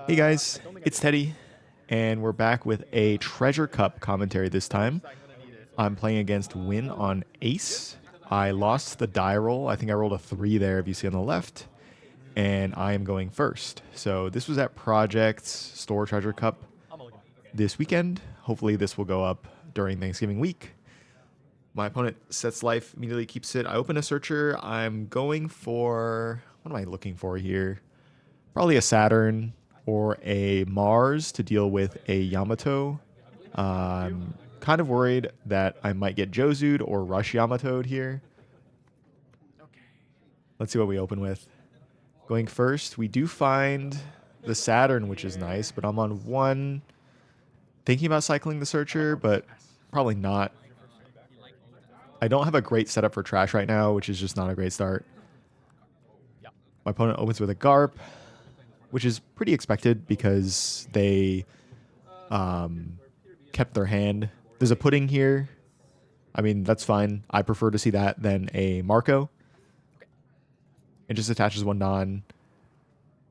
Hey guys, it's Teddy, and we're back with a Treasure Cup commentary this time. I'm playing against Win on Ace. I lost the die roll. I think I rolled a 3 there, if you see on the left, and I am going first. So this was at Project's Store Treasure Cup this weekend. Hopefully this will go up during Thanksgiving week. My opponent sets life, immediately keeps it. I open a searcher. I'm going for, what am I looking for here? Probably a Saturn or a Mars to deal with a Yamato. I'm kind of worried that I might get Jozu'd or Rush Yamato'd here. Let's see what we open with. Going first, we do find the Saturn, which is nice, but I'm on 1. Thinking about cycling the Searcher, but probably not. I don't have a great setup for trash right now, which is just not a great start. My opponent opens with a Garp, which is pretty expected because they kept their hand. There's a pudding here. I mean, that's fine. I prefer to see that than a Marco. It just attaches 1 Don.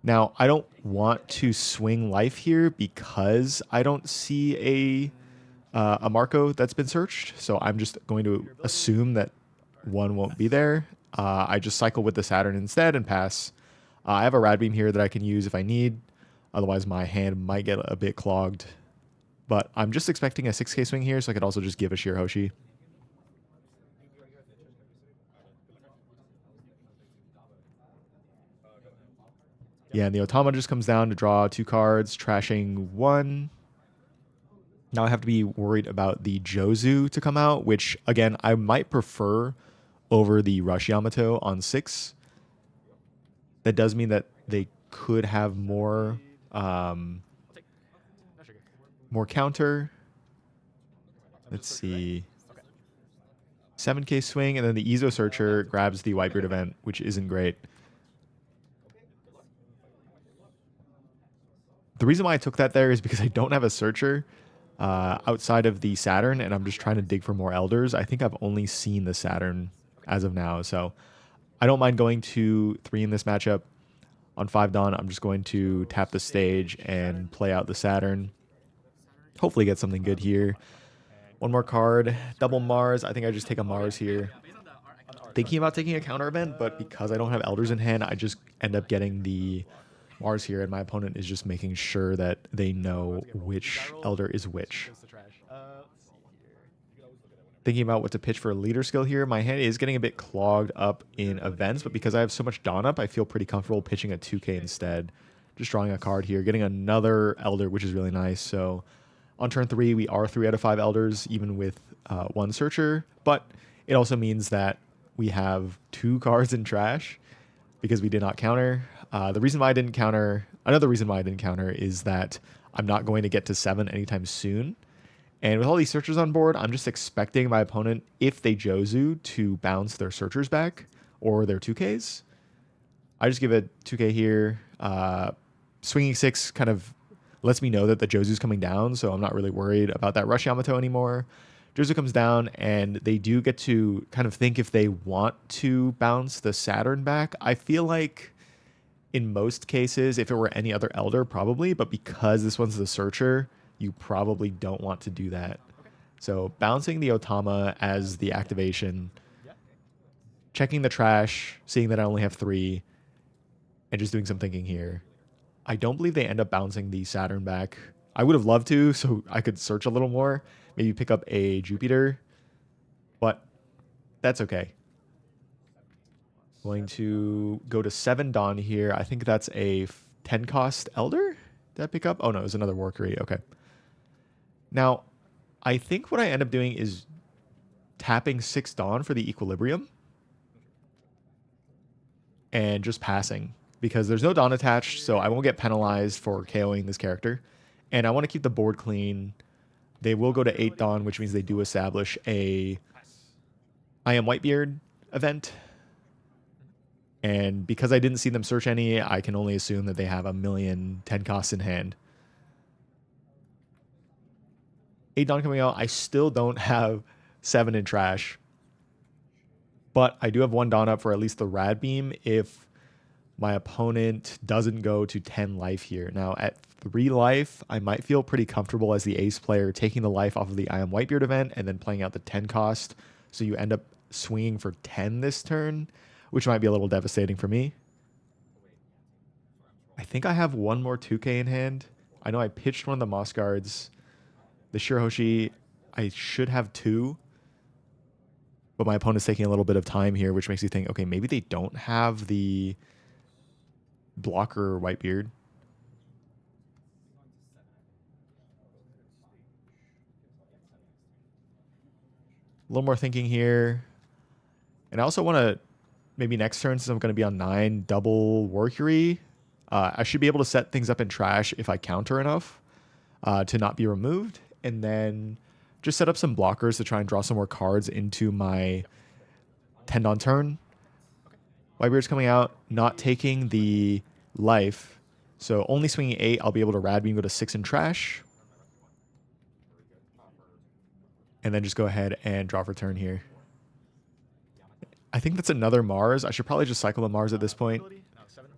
Now, I don't want to swing life here because I don't see a Marco that's been searched. So I'm just going to assume that 1 won't be there. I just cycle with the Saturn instead and pass. I have a Rad Beam here that I can use if I need. Otherwise, my hand might get a bit clogged. But I'm just expecting a 6k swing here, so I could also just give a Sheer Hoshi. Yeah, and the Otama just comes down to draw 2 cards, trashing 1. Now I have to be worried about the Jozu to come out, which, again, I might prefer over the Rush Yamato on 6. That does mean that they could have more counter. Let's see. 7k swing, and then the Ezo Searcher grabs the Whitebeard event, which isn't great. The reason why I took that there is because I don't have a Searcher outside of the Saturn, and I'm just trying to dig for more Elders. I think I've only seen the Saturn as of now, so I don't mind going to 3 in this matchup. On 5 Dawn, I'm just going to tap the stage and play out the Saturn. Hopefully get something good here. 1 more card, double Mars. I think I just take a Mars here. Thinking about taking a counter event, but because I don't have Elders in hand, I just end up getting the Mars here, and my opponent is just making sure that they know which Elder is which. Thinking about what to pitch for a leader skill here. My hand is getting a bit clogged up in events, but because I have so much Dawn up, I feel pretty comfortable pitching a 2k instead. Just drawing a card here, getting another Elder, which is really nice. So on turn 3, we are 3 out of 5 Elders, even with 1 Searcher, but it also means that we have 2 cards in trash because we did not counter. Another reason why I didn't counter is that I'm not going to get to 7 anytime soon. And with all these Searchers on board, I'm just expecting my opponent, if they Jozu, to bounce their Searchers back or their 2Ks. I just give a 2K here. Swinging 6 kind of lets me know that the Jozu's coming down, so I'm not really worried about that Rush Yamato anymore. Jozu comes down, and they do get to kind of think if they want to bounce the Saturn back. I feel like in most cases, if it were any other Elder, probably, but because this one's the Searcher, you probably don't want to do that. So bouncing the Otama as the activation, checking the trash, seeing that I only have 3, and just doing some thinking here. I don't believe they end up bouncing the Saturn back. I would have loved to, so I could search a little more, maybe pick up a Jupiter, but that's okay. Going to go to 7 Dawn here. I think that's a 10 cost Elder. Did I pick up? Oh no, it was another Workery. Okay. Now, I think what I end up doing is tapping 6 Dawn for the Equilibrium and just passing because there's no Dawn attached, so I won't get penalized for KOing this character. And I want to keep the board clean. They will go to 8 Dawn, which means they do establish a I Am Whitebeard event. And because I didn't see them search any, I can only assume that they have a million 10 costs in hand. 8 Dawn coming out. I still don't have 7 in trash. But I do have 1 Dawn up for at least the Rad Beam if my opponent doesn't go to 10 life here. Now at 3 life, I might feel pretty comfortable as the ace player taking the life off of the I Am Whitebeard event and then playing out the 10 cost. So you end up swinging for 10 this turn, which might be a little devastating for me. I think I have one more 2K in hand. I know I pitched one of the Moss Guards. The Shirahoshi, I should have 2. But my opponent's taking a little bit of time here, which makes you think, okay, maybe they don't have the blocker Whitebeard. A little more thinking here. And I also want to, maybe next turn, since I'm going to be on 9, double Workery. I should be able to set things up in trash if I counter enough to not be removed. And then just set up some blockers to try and draw some more cards into my Tend on turn. Whitebeard's coming out, not taking the life. So only swinging 8, I'll be able to Rad Beam, go to 6 in trash. And then just go ahead and draw for turn here. I think that's another Mars. I should probably just cycle the Mars at this point.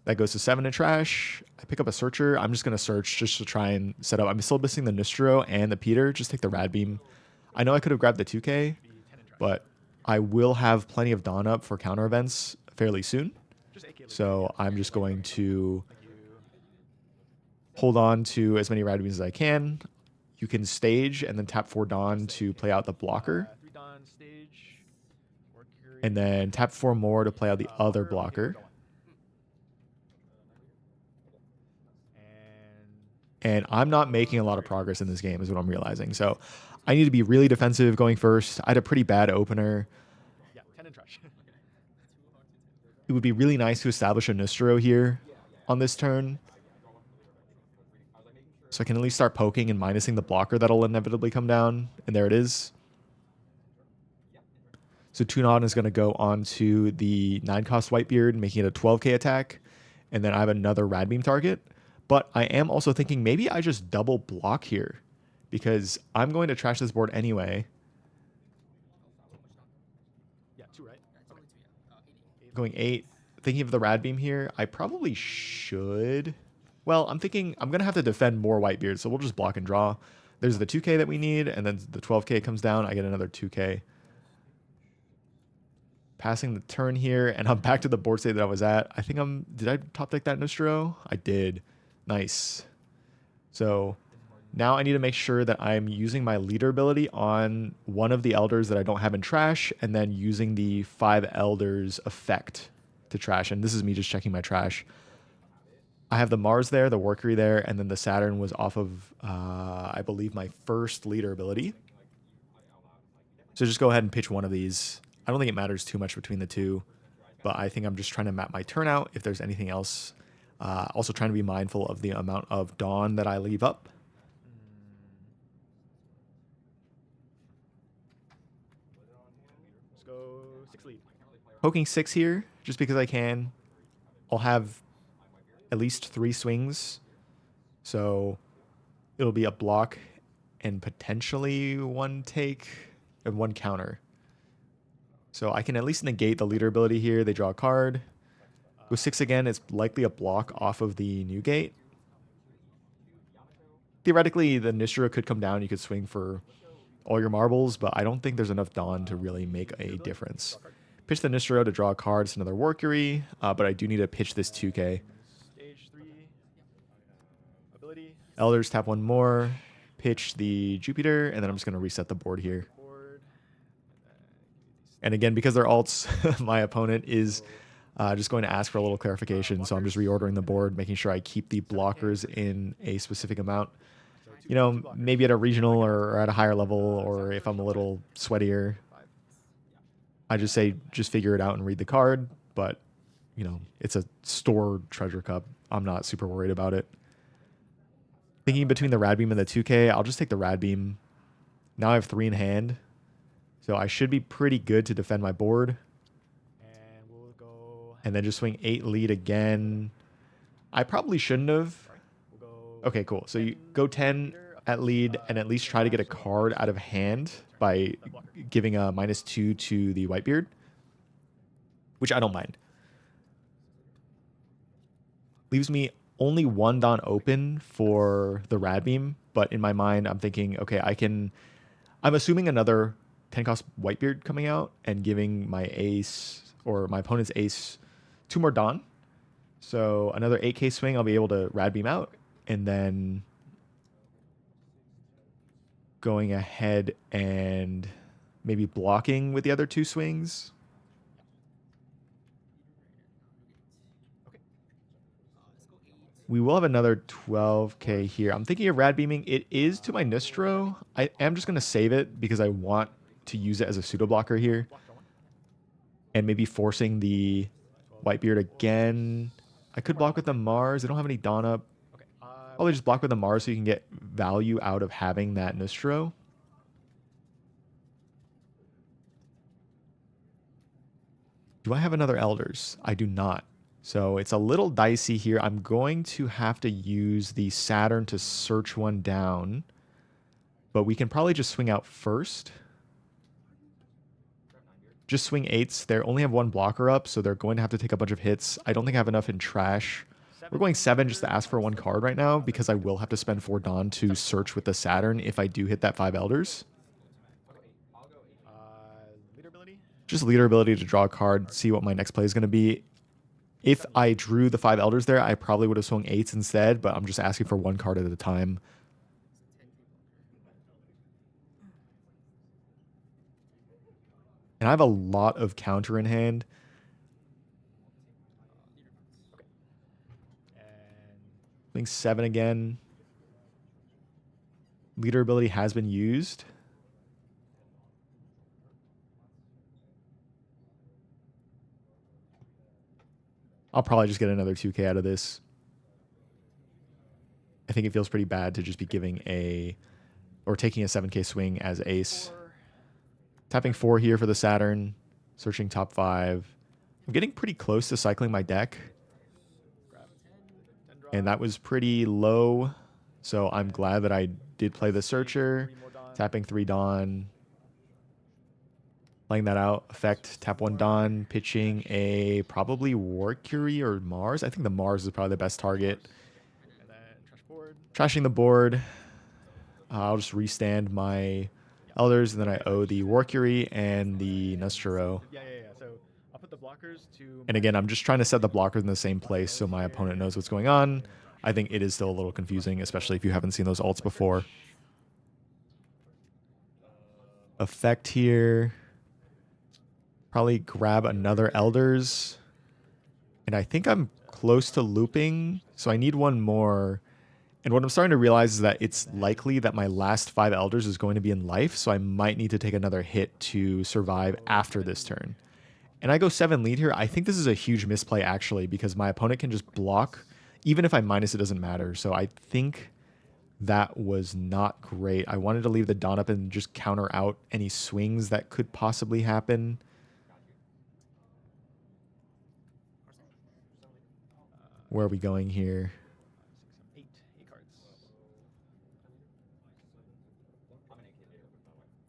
That goes to 7 in trash. I pick up a Searcher. I'm just going to search just to try and set up. I'm still missing the Nustro and the Peter. Just take the Rad Beam. I know I could have grabbed the 2K, but I will have plenty of Dawn up for counter events fairly soon. So I'm just going to hold on to as many Rad Beams as I can. You can stage and then tap 4 Dawn to play out the blocker. And then tap 4 more to play out the other blocker. And I'm not making a lot of progress in this game is what I'm realizing. So I need to be really defensive going first. I had a pretty bad opener. It would be really nice to establish a Nustro here on this turn. So I can at least start poking and minusing the blocker that'll inevitably come down. And there it is. So Tunon is going to go on to the 9-cost Whitebeard, making it a 12k attack. And then I have another Rad Beam target. But I am also thinking maybe I just double block here because I'm going to trash this board anyway. Yeah, 2, right? Okay. Going 8. Thinking of the Rad Beam here, I probably should. Well, I'm thinking I'm going to have to defend more Whitebeard, so we'll just block and draw. There's the 2k that we need, and then the 12k comes down. I get another 2k. Passing the turn here, and I'm back to the board state that I was at. I think did I top deck that Nostro? I did. Nice. So now I need to make sure that I'm using my leader ability on one of the elders that I don't have in trash, and then using the 5 elders effect to trash. And this is me just checking my trash. I have the Mars there, the Workery there, and then the Saturn was off of, I believe, my first leader ability. So just go ahead and pitch one of these. I don't think it matters too much between the two, but I think I'm just trying to map my turnout if there's anything else. Also trying to be mindful of the amount of Dawn that I leave up. Let's go 6 lead. Poking 6 here, just because I can. I'll have at least 3 swings. So it'll be a block and potentially 1 take and 1 counter. So I can at least negate the leader ability here. They draw a card. With 6 again, it's likely a block off of the new gate. Theoretically, the Nishra could come down. You could swing for all your marbles, but I don't think there's enough Dawn to really make a difference. Pitch the Nishra to draw a card. It's another Workery, but I do need to pitch this 2k. Elders, tap 1 more. Pitch the Jupiter, and then I'm just going to reset the board here. And again, because they're alts, my opponent is just going to ask for a little clarification. So I'm just reordering the board, making sure I keep the blockers in a specific amount. You know, maybe at a regional or at a higher level, or if I'm a little sweatier, I just say, just figure it out and read the card. But, you know, it's a stored treasure cup. I'm not super worried about it. Thinking between the Rad Beam and the 2k, I'll just take the Rad Beam. Now I have 3 in hand. So I should be pretty good to defend my board. And we'll go. And then just swing 8 lead again. I probably shouldn't have. Okay, cool. So you go 10 at lead and at least try to get a card out of hand by giving a -2 to the Whitebeard, which I don't mind. Leaves me only one Dawn open for the Rad Beam, but in my mind, I'm thinking, okay, I'm assuming another 10 cost Whitebeard coming out and giving my ace or my opponent's ace 2 more Dawn. So another 8k swing, I'll be able to Rad Beam out, and then going ahead and maybe blocking with the other 2 swings. We will have another 12k here. I'm thinking of Rad Beaming. It is to my Nistro. I am just going to save it because I want to use it as a pseudo blocker here. And maybe forcing the Whitebeard again. I could block with the Mars. I don't have any Dawn up. Probably just block with the Mars so you can get value out of having that Nistro. Do I have another Elders? I do not. So it's a little dicey here. I'm going to have to use the Saturn to search one down. But we can probably just swing out first. Just swing 8s. They only have 1 blocker up, so they're going to have to take a bunch of hits. I don't think I have enough in trash. We're going 7 just to ask for 1 card right now because I will have to spend 4 Dawn to search with the Saturn if I do hit that 5 Elders. Just leader ability to draw a card, see what my next play is going to be. If I drew the 5 Elders there, I probably would have swung 8s instead, but I'm just asking for 1 card at a time. And I have a lot of counter in hand. I think 7 again. Leader ability has been used. I'll probably just get another 2k out of this. I think it feels pretty bad to just be giving or taking a 7k swing as ace. Tapping 4 here for the Saturn. Searching top 5. I'm getting pretty close to cycling my deck. And that was pretty low. So I'm glad that I did play the Searcher. Tapping 3 Dawn. Playing that out. Effect, tap 1 Dawn. Pitching a probably Warcury or Mars. I think the Mars is probably the best target. Trashing the board. I'll just restand my Elders, and then I owe the Warcury and the Nustro. So I'll put the blockers to... And again, I'm just trying to set the blockers in the same place so my opponent knows what's going on. I think it is still a little confusing, especially if you haven't seen those ults before. Effect here. Probably grab another Elders. And I think I'm close to looping, so I need 1 more. And what I'm starting to realize is that it's likely that my last 5 Elders is going to be in life, so I might need to take another hit to survive after this turn. And I go 7 lead here. I think this is a huge misplay, actually, because my opponent can just block. Even if I minus, it doesn't matter. So I think that was not great. I wanted to leave the Dawn up and just counter out any swings that could possibly happen. Where are we going here? 8 cards.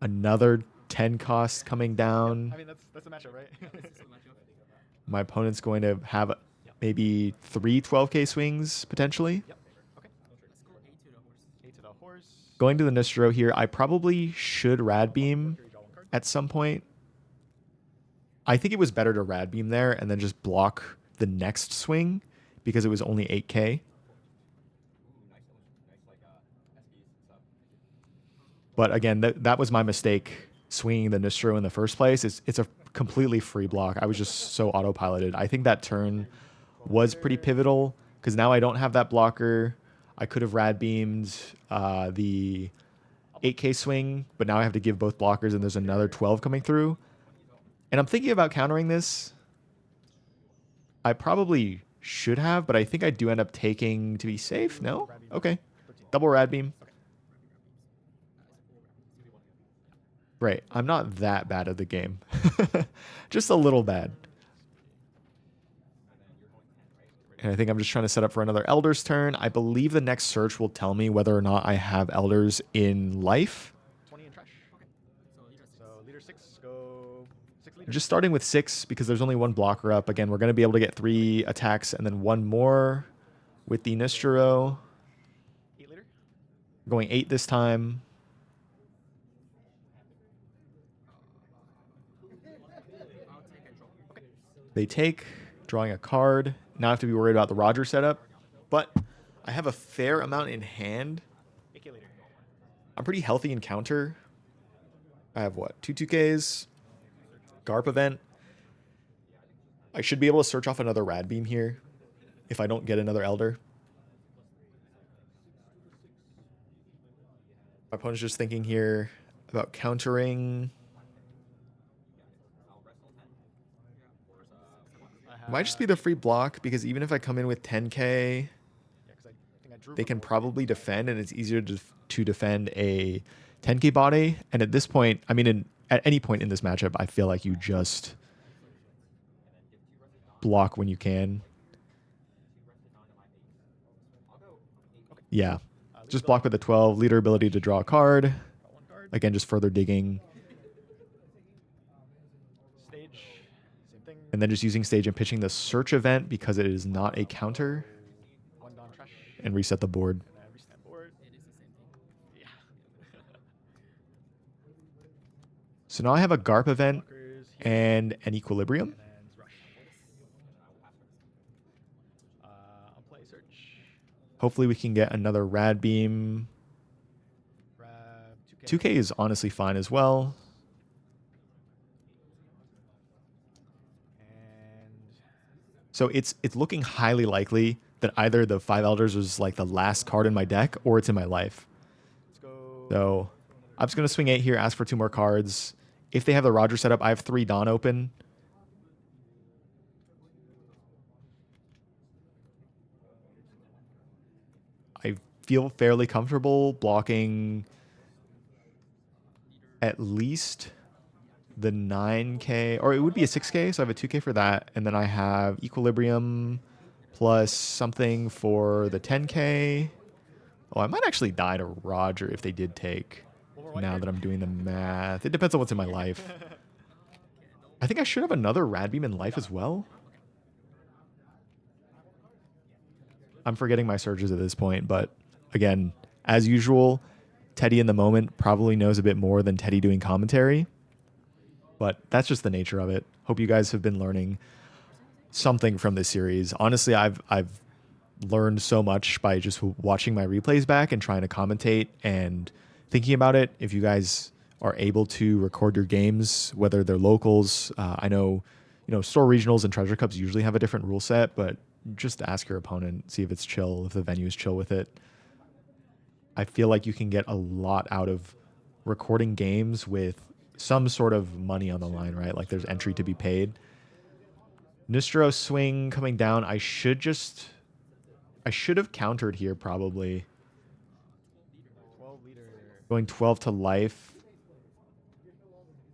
Another 10 cost coming down. I mean, that's a matchup, right? My opponent's going to have maybe 3 12k swings, potentially. Yep. Okay. A to the horse. Going to the Nistro here, I probably should Rad Beam at some point. I think it was better to Rad Beam there and then just block the next swing because it was only 8k. But again, that was my mistake, swinging the Nistro in the first place. It's a completely free block. I was just so autopiloted. I think that turn was pretty pivotal because now I don't have that blocker. I could have Rad Beamed the 8k swing, but now I have to give both blockers and there's another 12 coming through. And I'm thinking about countering this. I probably should have, but I think I do end up taking to be safe. No? Okay. Double Rad Beam. Right. I'm not that bad at the game. Just a little bad. And I think I'm just trying to set up for another Elder's turn. I believe the next search will tell me whether or not I have Elders in life. 20 in trash. Okay. So leader 6, go 6 leaders. Just starting with 6 because there's only 1 blocker up. Again, we're going to be able to get 3 attacks and then 1 more. with the Nistro. 8 leader. Going 8 this time. They take, drawing a card. Now I have to be worried about the Roger setup. But I have a fair amount in hand. 8K leader. I'm pretty healthy in counter. I have what? 2 2Ks. Garp event. I should be able to search off another Rad Beam here if I don't get another Elder. My opponent's just thinking here about countering. It might just be the free block because even if I come in with 10K, they can probably defend, and it's easier to defend a 10K body. And at this point, I mean, at any point in this matchup, I feel like you just block when you can. Yeah, just block with the 12. Leader ability to draw a card. Again, just further digging. Stage. Same thing. And then just using stage and pitching the search event because it is not a counter. 1 Dawn trash. And reset the board. Reset board. Yeah. So now I have a Garp event and an Equilibrium. I'll play search. Hopefully we can get another Rad Beam. 2K is honestly fine as well. So it's looking highly likely that either the 5 Elders was like the last card in my deck or it's in my life. So I'm just going to swing 8 here, ask for 2 more cards. If they have the Roger setup, I have 3 Dawn open. I feel fairly comfortable blocking at least the 9K, or it would be a 6K, so I have a 2K for that, and then I have Equilibrium plus something for the 10K. Oh, I might actually die to Roger if they did take, now that I'm doing the math. It depends on what's in my life. I think I should have another Rad Beam in life as well. I'm forgetting my surges at this point, but again, as usual, Teddy in the moment probably knows a bit more than Teddy doing commentary. But that's just the nature of it. Hope you guys have been learning something from this series. Honestly, I've learned so much by just watching my replays back and trying to commentate and thinking about it. If you guys are able to record your games, whether they're locals, I know, store regionals and treasure cups usually have a different rule set, but just ask your opponent, see if it's chill, if the venue is chill with it. I feel like you can get a lot out of recording games with some sort of money on the line, right? Like there's entry to be paid. Nistro swing coming down. I should have countered here probably. 12 leader. Going 12 to life.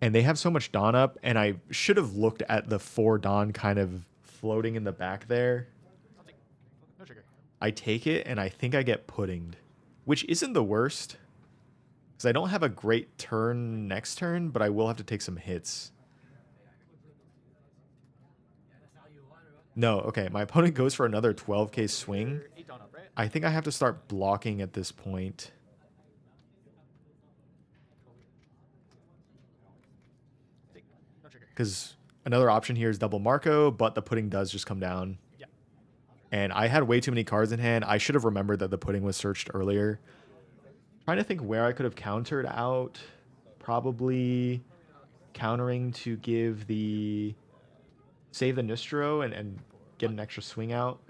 And they have so much Dawn up, and I should have looked at the 4 Dawn kind of floating in the back there. No trigger. I take it, and I think I get puddinged, which isn't the worst. Because I don't have a great turn next turn, but I will have to take some hits. No, okay. My opponent goes for another 12K swing. I think I have to start blocking at this point. Because another option here is double Marco, but the pudding does just come down. Yeah. And I had way too many cards in hand. I should have remembered that the pudding was searched earlier. Trying to think where I could have countered out. Probably countering to give the save the Nistro and get an extra swing out.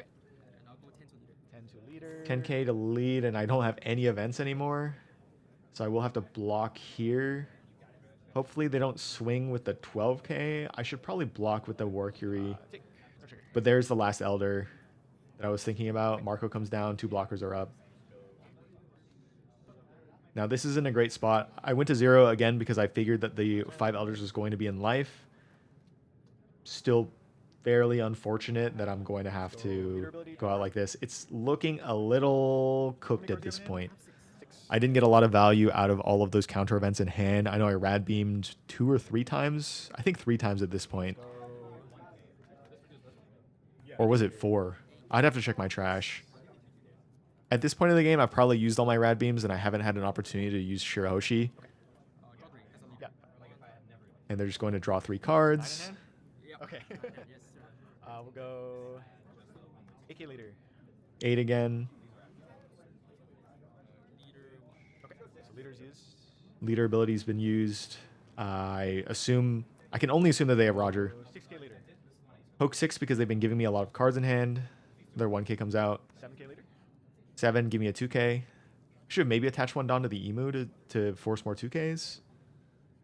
10K to lead, and I don't have any events anymore. So I will have to block here. Hopefully they don't swing with the 12K. I should probably block with the Warcury. But there's the last Elder that I was thinking about. Marco comes down, 2 blockers are up. Now this is in a great spot. I went to 0 again because I figured that the 5 Elders was going to be in life. Still fairly unfortunate that I'm going to have to go out like this. It's looking a little cooked at this point. I didn't get a lot of value out of all of those counter events in hand. I know I Rad Beamed 2 or 3 times. I think 3 times at this point. Or was it 4? I'd have to check my trash. At this point in the game, I've probably used all my rad beams, and I haven't had an opportunity to use Shirahoshi. Yeah. And they're just going to draw 3 9 in cards. hand? Okay. We'll go 8K leader. 8 again. Okay, so leader's used. Leader ability's been used. I can only assume that they have Roger. So 6K leader. Poke 6 because they've been giving me a lot of cards in hand. Their 1K comes out. 7K leader. 7, give me a 2K. Should maybe attach one down to the Emu to force more 2Ks.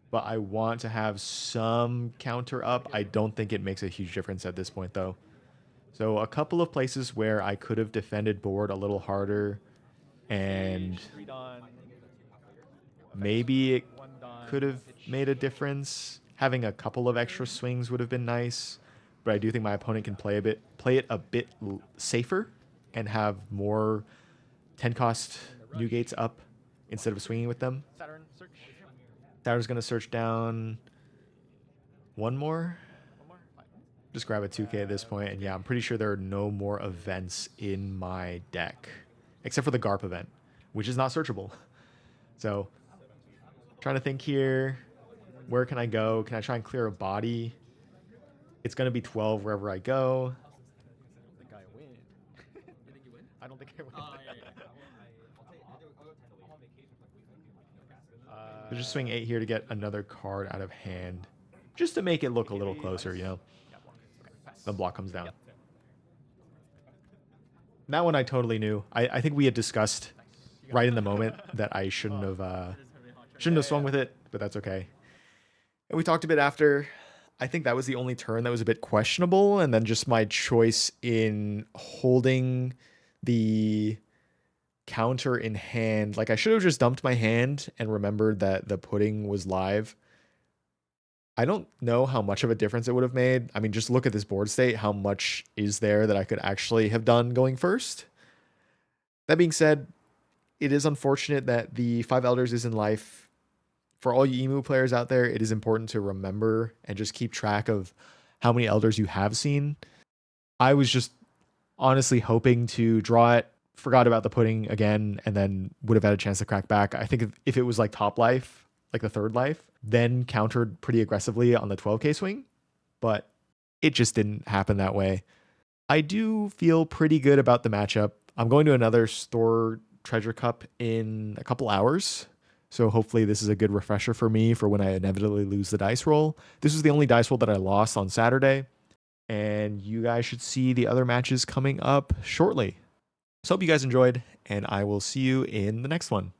But I want to have some counter up. I don't think it makes a huge difference at this point, though. So a couple of places where I could have defended board a little harder, and 3 Dawn. maybe it 1 Dawn. could have made a difference. Having a couple of extra swings would have been nice, but I do think my opponent can play it a bit safer and have more 10 cost new gates up instead of swinging with them. Saturn search. Saturn's going to search down one more. One more. 5. Just grab a 2K at this point, and yeah, I'm pretty sure there are no more events in my deck, except for the Garp event, which is not searchable. So, trying to think here, where can I go? Can I try and clear a body? It's going to be 12 wherever I go. I don't think I win. You think you win? I don't think I win. So just swing 8 here to get another card out of hand, just to make it look a little closer, you know? Yeah, block. Okay, pass. The block comes down. Yep. That one I totally knew. I think we had discussed right in the moment that I shouldn't have swung with it, but that's okay. And we talked a bit after. I think that was the only turn that was a bit questionable, and then just my choice in holding the counter in hand. Like, I should have just dumped my hand and remembered that the pudding was live. I don't know how much of a difference it would have made. I mean, just look at this board state. How much is there that I could actually have done going first? That being said, it is unfortunate that the 5 Elders is in life. For all you Emu players out there, it is important to remember and just keep track of how many Elders you have seen. I was just honestly hoping to draw it, forgot about the pudding again, and then would have had a chance to crack back. I think if it was like top life, like the 3rd life, then countered pretty aggressively on the 12K swing, but it just didn't happen that way. I do feel pretty good about the matchup. I'm going to another store treasure cup in a couple hours, so hopefully this is a good refresher for me for when I inevitably lose the dice roll. This was the only dice roll that I lost on Saturday, and you guys should see the other matches coming up shortly. So hope you guys enjoyed, and I will see you in the next one.